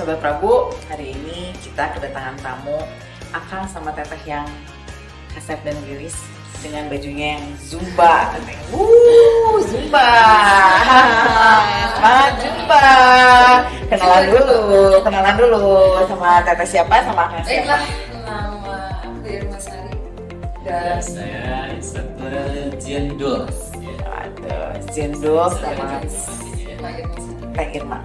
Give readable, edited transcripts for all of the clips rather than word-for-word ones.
Sobat Prabu, hari ini kita kedatangan tamu Akang sama Teteh yang kasep dan giris dengan bajunya yang Zumba. Zumba. Semangat Zumba. Kenalan dulu sama Teteh siapa, sama Akang siapa? Baiklah, nama aku Irma Sari dan saya instruktur Jendul. Aduh, Jendul sama Teh Irma.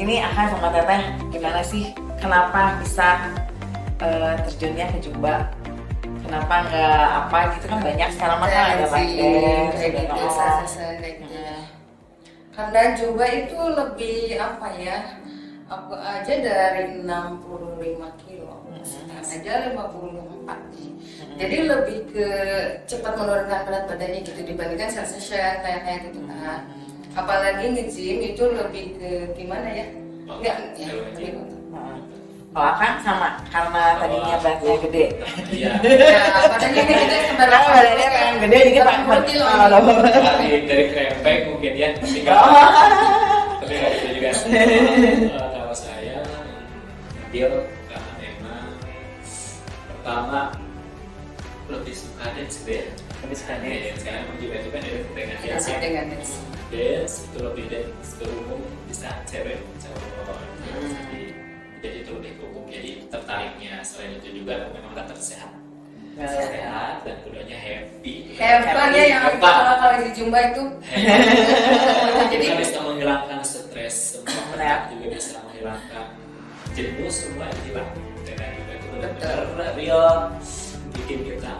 Ini Akang sama Teteh gimana sih? Kenapa bisa terjunnya ke Zumba? Kenapa nggak apa gitu kan banyak sekarang mah ada kayak gitu, kayak gitu. Karena Zumba itu lebih apa ya? Aku aja dari 65 kilo, sekarang aja 54 nih. Jadi lebih ke cepat menurunkan berat badannya gitu dibandingkan self session kayak gitu kan. Apalagi nge-gym itu lebih ke gimana ya? Enggak ya, lebih kalau Akang sama karena tadinya beratnya gede. Iya. ya, badannya gede sebenarnya Badannya pengen gede dikit Pak. Dari krempeng mungkin ya. Tapi nggak gitu juga. Kalau saya dia karena memang pertama lebih suka dance deh. Lebih suka dance. Sekarang juga itu kan dengan dance. Dance itu lebih dance umum bisa cewek cowok. Jadi itu lebih umum. Jadi tertariknya selain itu juga memang udah tersehat. Sehat dan keduanya happy. Hebatnya yang aku kalau di Zumba itu. Jadi bisa menghilangkan stres, semua juga bisa menghilangkan jenuh, semua hilang. Dan juga itu benar-benar real bikin kita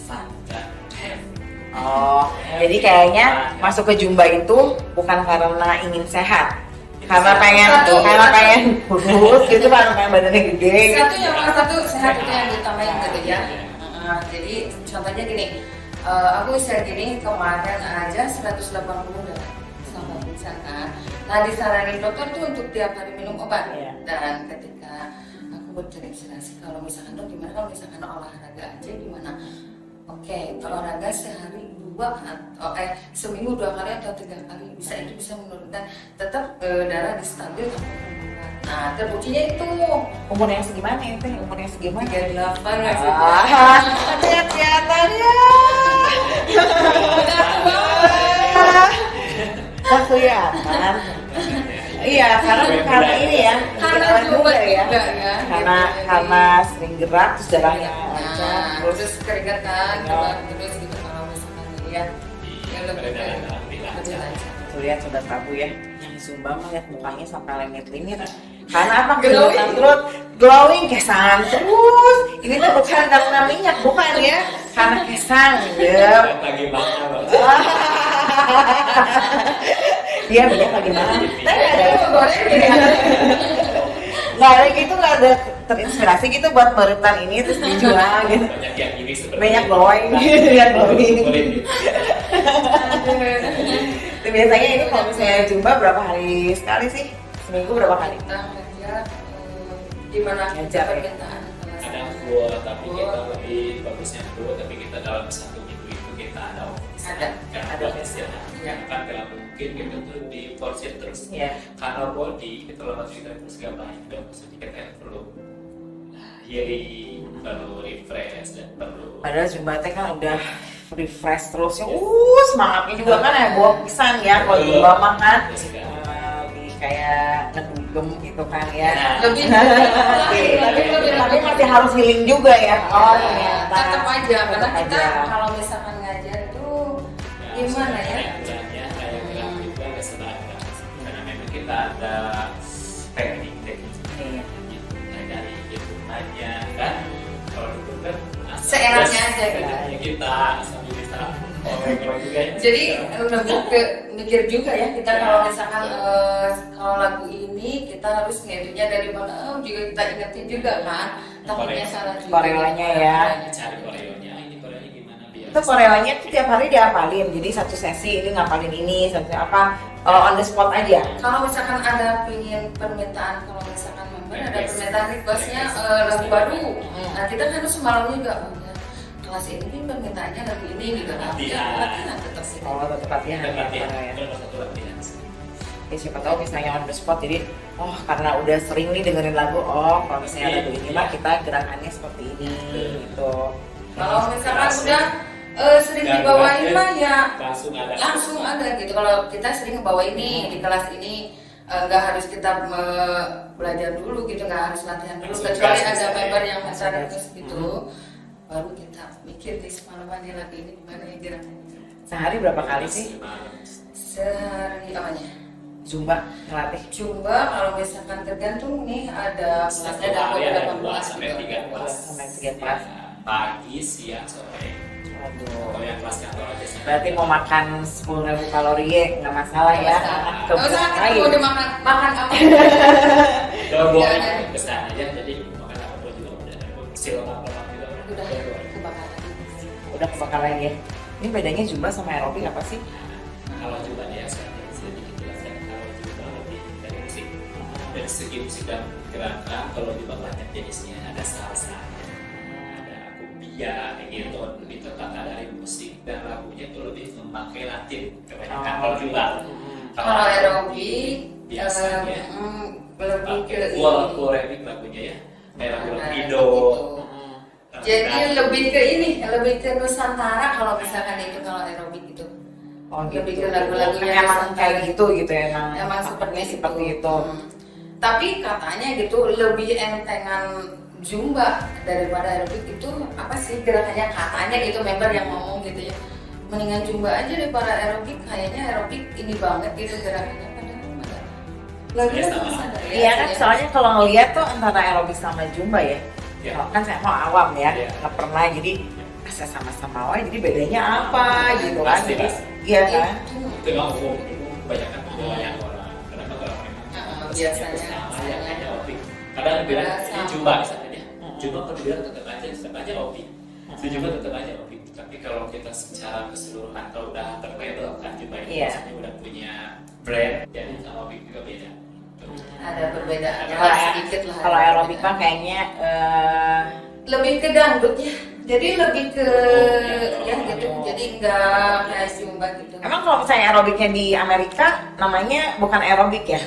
fun dan happy. Oh, jadi kayaknya masuk ke Zumba itu bukan karena ingin sehat, karena pengen kurus gitu, karena pengen badannya gede. Satu sehat itu yang ditambahin gitu ya. Jadi contohnya gini, aku bisa gini kemarin aja 180 udah sama misalkan. Nah disaranin dokter tuh untuk tiap hari minum obat. Dan ketika aku terinspirasi kalau misalkan dok gimana kalau misalkan olahraga aja gimana? Oke, olahraga sehari 2 atau seminggu 2 kali atau 3 kali bisa menurunkan tetap darah stabil. Nah, terbuktinya itu Umurnya segimana ya Teh? Umurnya segimana? 38 nggak sih? Lihat kelihatannya. Oh kelihatan. Iya, karena ini ya, Karena juga ya. ya. Karena sering gerak terus darahnya lancar, terus keringetan, terus gitu kalau misalkan dilihat yang lebih lancar. Tuh lihat Sobat Prabu ya, yang Zumba mah lihat mukanya sampai lemit-lemit. Karena apa? Glowing. Terus glowing kesan terus. Ini tuh bukan karena minyak, bukan ya, karena kesan ya. Lagi makan. Iya minyak lagi mana? Nggak ada gitu, nggak ada terinspirasi gitu buat barutan ini terus dijual gitu. Banyak yang ini seperti Banyak glowing gitu ya, glowing. Itu biasanya ini kalau misalnya Zumba berapa hari sekali sih? Seminggu berapa kali? Kita ngajar di mana Ngajar, ya? permintaan Ada full, tapi kita lebih bagusnya full, tapi kita dalam 1 minggu itu kita ada Ada istirahat. Kan kalau mungkin kita tuh di porsi terus. Iya. Karena body kita lepas kita terus gak baik, dan maksudnya kita perlu healing, perlu refresh dan perlu. Padahal Zumba teh kan udah refresh terus ya. Semangatnya juga kan heboh pisan ya kalau Zumba mah kan. Lebih kayak ngedugem gitu kan ya. lebih Tapi masih harus healing juga ya. Oh ternyata. tetap aja karena Tetap kita aja. kalau misalkan ngajar itu gimana ya? Kayak gerak juga ada seragam. Karena memang kita ada teknik gitu. Nah, dari itu aja kan. Kalau itu kan Seenaknya aja gitu. Kita sambil bisa kalau juga. Jadi lebih ke mikir juga ya kita kalau misalkan kalau lagu ini kita harus ngeditnya dari mana juga kita ingetin juga kan takutnya salah juga. Koreonya ya. Cari koreonya, ini koreonya gimana biar. Itu koreonya tuh tiap hari diapalin. Jadi satu sesi ini ngapalin ini, satu apa on the spot aja. Kalau misalkan ada pingin permintaan, kalau misalkan member ada permintaan requestnya lagu baru, nah kita kan harus semalam juga kelas ini kan permintaannya lagu ini gitu kan. Latihan. Tetap sih. Oh tetap latihan. Latihan, Ya. nomor 1 latihan. Ya siapa tahu misalnya on the spot, jadi karena udah sering nih dengerin lagu, kalau misalnya lagu ini mah kita gerakannya seperti ini gitu. Kalau misalkan udah sering dibawain mah ya langsung ada gitu. Kalau kita sering ngebawa ini di kelas ini, nggak harus kita belajar dulu gitu, nggak harus latihan dulu, kecuali ada member yang terus gitu, baru kita mikir di semalaman dia lagi ini gimana ya gerakannya. Sehari berapa kali sih Sehari apanya? Zumba ngelatih? Zumba kalau misalkan tergantung nih, ada kelasnya ada beberapa kelas sampai 3 kelas. Sampai 3 kelas. Pagi, siang, sore. Kalau yang kelas kantor aja. Berarti mau makan 10.000 kalori ya nggak masalah ya. Kebetulan kita mau dimakan makan apa? Kalau boleh besar aja, jadi makan apa pun juga udah. Silang apa juga Udah kebakaran. Udah kebakaran ya. Ini bedanya Zumba sama aerobik apa sih? Kalau juga dia sedikit jelaskan, kalau juga lebih dari musik. Dari segi musik dan gerakan, kalau juga banyak jenisnya, ada salsa, ada kumbia, kayak gitu. Lebih tertata dari musik dan lagunya itu lebih memakai Latin kebanyakan. Kalau juga Kalau aerobik biasanya lebih ke full remix lagunya ya, kayak lagu Indo. Jadi lebih ke ini, lebih ke Nusantara kalau misalkan itu kalau aerobik itu. Gitu. Lebih ke lagu-lagunya emang kayak gitu ya emang seperti itu. itu. Tapi katanya gitu lebih entengan Zumba daripada aerobik itu apa sih gerakannya, katanya gitu member yang ngomong gitu ya. Mendingan Zumba aja daripada aerobik, kayaknya aerobik ini banget gitu gerakannya, padahal lagunya sama. Iya kan, soalnya kalau ngeliat tuh antara aerobik sama Zumba ya. Kan saya mau awam ya, nggak pernah, jadi saya sama-sama awam, jadi bedanya apa gitu kan. Jadi iya kan. Itu memang umum, kebanyakan banyak orang. Kenapa kalau memang biasanya sama yang hanya aerobik. Kadang bilang ini Zumba misalnya, Zumba kalau bilang tetap aja aerobik. Itu juga tetap aja aerobik. Tapi kalau kita secara keseluruhan kalau udah terlabel kan Zumba ini misalnya udah punya brand, jadi aerobik juga beda. Ada perbedaannya sedikit lah. Kalau aerobik mah kayaknya lebih ke dangdut ya, jadi lebih ke ya gitu, jadi enggak kayak Zumba gitu. emang kalau misalnya aerobiknya di Amerika namanya bukan aerobik ya?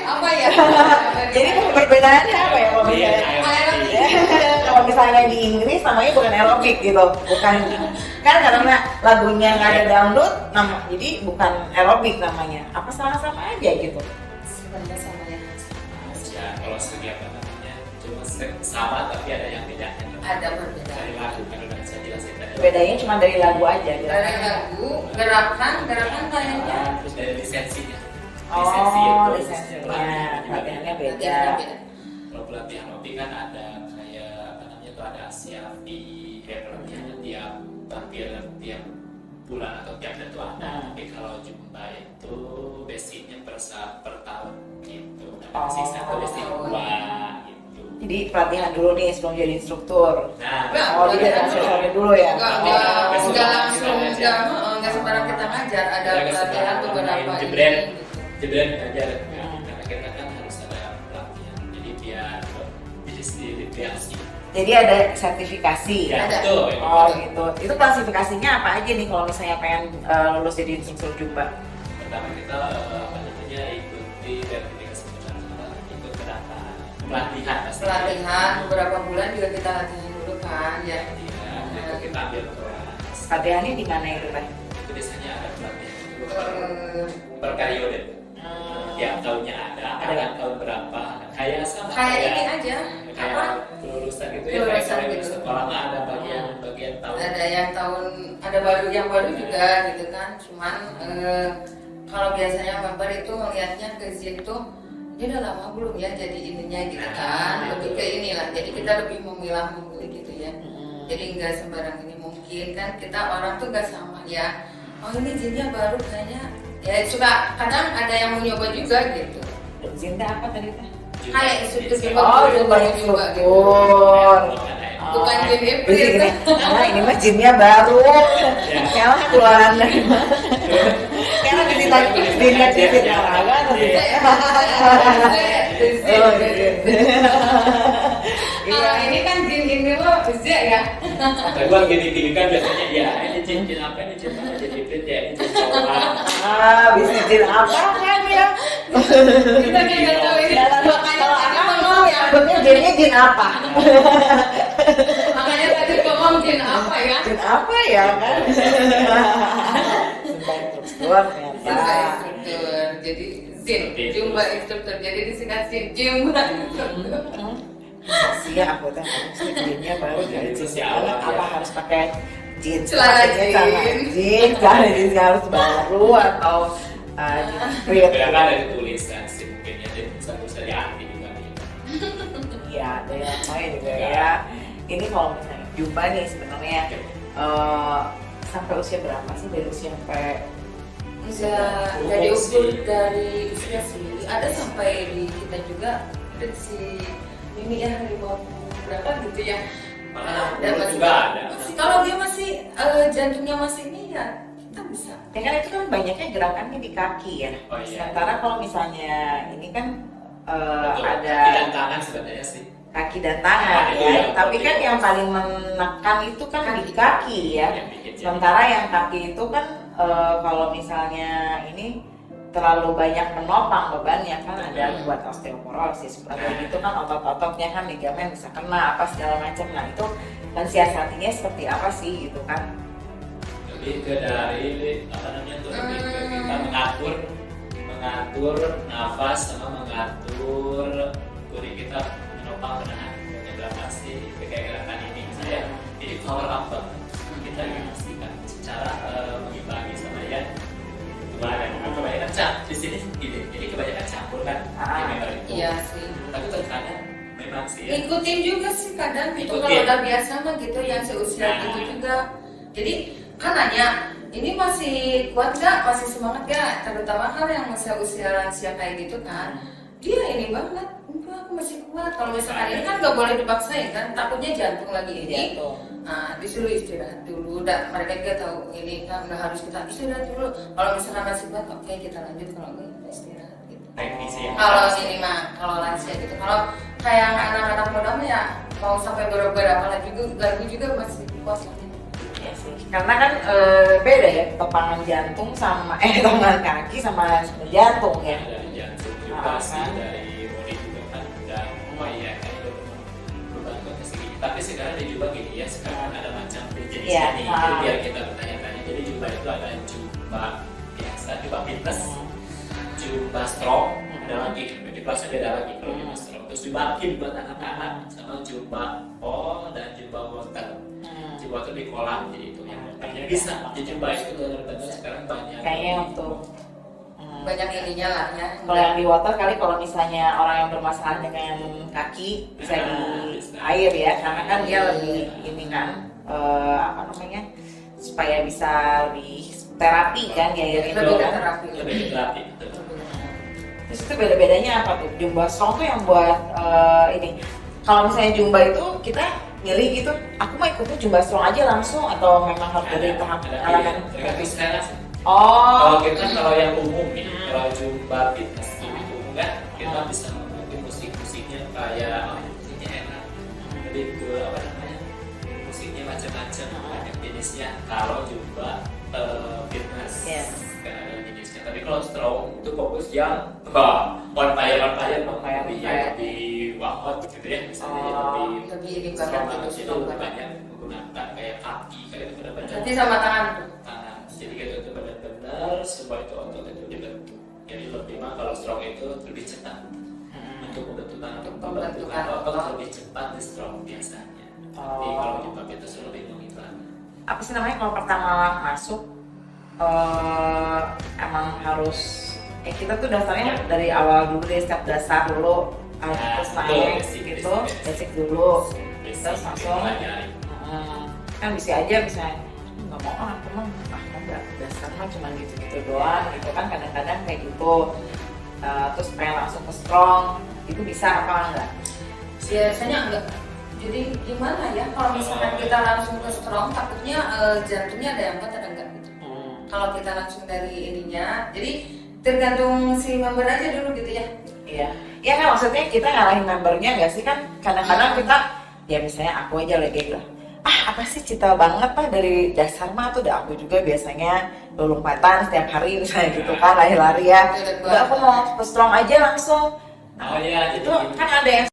Apa ya? Jadi perbedaannya apa ya kalau misalnya? Kalau misalnya di Inggris namanya bukan aerobik gitu, bukan kan karena lagunya nggak ada dangdut, jadi bukan aerobik namanya. Apa sama-sama aja gitu? Sebenarnya sama ya. Ya kalau segi apa namanya cuma sama tapi ada yang bedanya. Ada perbedaan. Dari lagu kan udah saya jelasin tadi. Bedanya cuma dari lagu aja. Dari lagu, gerakan kayaknya. Terus dari lisensinya. Lisensinya, pelatihannya beda. Kalau pelatihan hobi kan ada kayak apa namanya tuh ada Asiapi, kayak pelatihannya tiap tampil tiap bulan atau tiap itu ada. Tapi kalau Zumba itu basicnya per tahun gitu. Sisa itu basic 2 gitu. Jadi pelatihan dulu nih sebelum jadi instruktur. Nah, jadi sosialnya dulu ya. Enggak langsung, enggak sembarang kita ngajar, ada pelatihan beberapa ini. Jebret ngajar. Karena kita kan harus ada pelatihan. Jadi biar didistribusi. Jadi ada sertifikasi. Ya, ada. Betul. Gitu. Itu klasifikasinya apa aja nih kalau misalnya pengen lulus jadi instruktur Zumba? Pertama kita apa namanya ikuti verifikasi pertama, ikut pendaftaran pelatihan pasti. Pelatihan beberapa bulan juga kita latihan dulu kan ya. Itu kita ambil kelas. Pelatihannya di mana itu kan? Itu biasanya ada pelatihan itu per periode. Tiap tahunnya ada tahun berapa? Kayak sama. Kayak ini aja. Apa? Kelulusan gitu ya. Kelulusan Kayak gitu. sekolah mah ada bagian tahun. Ada yang tahun, ada yang baru juga gitu kan. Cuman kalau biasanya member itu melihatnya ke situ, dia udah lama belum ya jadi ininya gitu kan. Lebih ke inilah. Jadi kita lebih memilih gitu ya. Jadi nggak sembarang ini, mungkin kan kita orang tuh nggak sama ya. Oh ini jinnya baru kayaknya. Ya suka kadang ada yang mau nyoba juga gitu. Zinda apa tadi teh? Kayak instruktur juga. Bukan instruktur. Bukan jin Jadi iblis. gini, ini mah jinnya baru. Kalah keluaran dari mana? Karena di dilihat di fit olahraga atau tidak? Oh, Kalau ini kan jin ini mah bisa ya. Kedua gini-gini kan biasanya ya ini jin apa ini jin apa jadi fit ya ini jin bisa jin apa kan ya? Kita nggak tahu ini. Makanya tadi ngomong ya. Sebetulnya jinnya jin apa? Makanya tadi ngomong jin apa ya? Jin apa ya kan? Luar ternyata. Instruktur. Jadi jin, jumba instruktur. Jadi disingkat jin, jumba instruktur. Sih aku tuh harus jinnya baru dari jin apa harus pakai jin Celana jin harus baru atau jin Kadang ada tulisan sih mungkin ya jadi bisa diarti juga nih. Iya ada yang lain juga ya. Ini kalau misalnya jumba nih sebenarnya sampai usia berapa sih, dari usia sampai Bisa dari ukur dari usia sih. Ada sampai di kita juga ada si ini ya dari bawah berapa gitu ya. Dan masih Juga ada. kalau dia masih jantungnya masih ini ya kita bisa. ya kan itu kan banyaknya gerakannya di kaki ya. Oh, iya. Sementara kalau misalnya ini kan Betul. ada Kaki dan tangan sebenarnya sih. kaki dan tangan Itu ya. yang Tapi penting. kan yang paling menekan itu kan di kaki ya. Yang bikin jadi. Sementara yang kaki itu kan kalau misalnya ini terlalu banyak menopang bebannya kan ada buat osteoporosis atau gitu kan otot-ototnya kan ligamen bisa kena apa segala macam. Nah itu mensiasatinya seperti apa sih gitu kan? Lebih ke dari apa namanya tuh lebih ke kita mengatur nafas sama mengatur body kita menopang menahan bebannya berapa sih kayak gerakan ini misalnya jadi power up banget kita pastikan secara mengimbangi sama ya kebanyakan di sini gini jadi kebanyakan campur kan di member itu Iya sih. tapi terkadang memang sih ya Ikutin juga sih kadang itu Ikutin. kalau udah biasa mah gitu yang seusia Nah. gitu juga. Jadi kan nanya ini masih kuat nggak, masih semangat nggak, terutama hal yang masih usia lansia kayak gitu kan dia ini banget, enggak aku masih kuat. Kalau misalkan ini kan nggak boleh dipaksain kan, takutnya jantung lagi ini. Gitu. Nah, disuruh istirahat dulu. Udah mereka juga tahu ini kan udah harus kita istirahat dulu. Kalau misalkan masih kuat, oke kita lanjut. Kalau enggak kita istirahat gitu. teknis ya Kalau ini mah kalau lansia gitu. Kalau kayak anak-anak muda mah ya mau sampai berapa lagi juga garbu juga masih kuat. Iya sih. Karena kan beda ya topangan jantung sama topangan kaki sama jantung ya. dari jantung juga sih kan. dari body juga kan dan ya kan itu berbantu ke segi tapi sekarang ada juga gini ya sekarang ada macam jenisnya Iya, nih ah. jadi biar kita bertanya-tanya jadi jumba itu ada jumba biasa jumba fitness jumba strong ada lagi di kelasnya beda lagi kalau jumba strong terus dibakin buat anak-anak sama jumba dan jumba water jumba itu di kolam jadi itu yang makanya bisa di jumba itu benar-benar sekarang banyak Kayaknya untuk Banyak ininya lah ya. kalau yang di water kali kalau misalnya orang yang bermasalah dengan kaki bisa di air ya karena kan dia lebih ini kan apa namanya supaya bisa lebih terapi kan di air itu Lebih ke kan. terapi. lebih terapi Terus itu beda-bedanya apa tuh? Jumba strong tuh yang buat ini. Kalau misalnya jumba itu kita milih gitu, aku mau ikutnya jumba strong aja langsung atau memang harus dari tahap elemen tergantung selera sih. Oh, Kalau kita kalau yang umum nih, kalau jumba fitness lebih umum kan, kita bisa mengikuti musik-musiknya kayak musiknya enak, lebih ke apa namanya, musiknya macam-macam, banyak jenisnya. Kalau jumba fitness, Yes. kan ada jenisnya. Tapi kalau strong itu fokus yang on fire, lebih wahot gitu ya, misalnya Lebih ini strong banget banget gitu, itu strong banget. banyak menggunakan kayak kaki, kayak itu benar-benar Nanti sama tangan tuh. tangan jadi gitu itu benar-benar semua itu otot itu dibentuk jadi lebih mah kalau strong itu lebih cepat untuk pembentukan otot lebih cepat di strong biasanya tapi kalau jumpa itu lebih mengiklan apa sih namanya kalau pertama masuk emang harus kita tuh daftarnya dari awal dulu dari step dasar dulu terus naik gitu basic dulu terus langsung kan bisa aja misalnya nggak mau aku mah nggak dasar mah cuma gitu doang gitu kan kadang-kadang kayak gitu terus pengen langsung ke strong itu bisa apa enggak? Biasanya enggak. Jadi gimana ya kalau misalkan kita langsung ke strong takutnya jantungnya ada yang kuat ada enggak gitu. kalau kita langsung dari ininya. Jadi tergantung si member aja dulu gitu ya. Iya. Ya kan maksudnya kita ngalahin membernya nggak sih kan? Kadang-kadang kita ya misalnya aku aja lagi bilang, apa sih Cita banget mah dari dasar mah tuh udah aku juga biasanya lompatan setiap hari misalnya gitu kan lari-lari ya. Udah aku mau strong aja langsung. Oh iya, Itu kan ada yang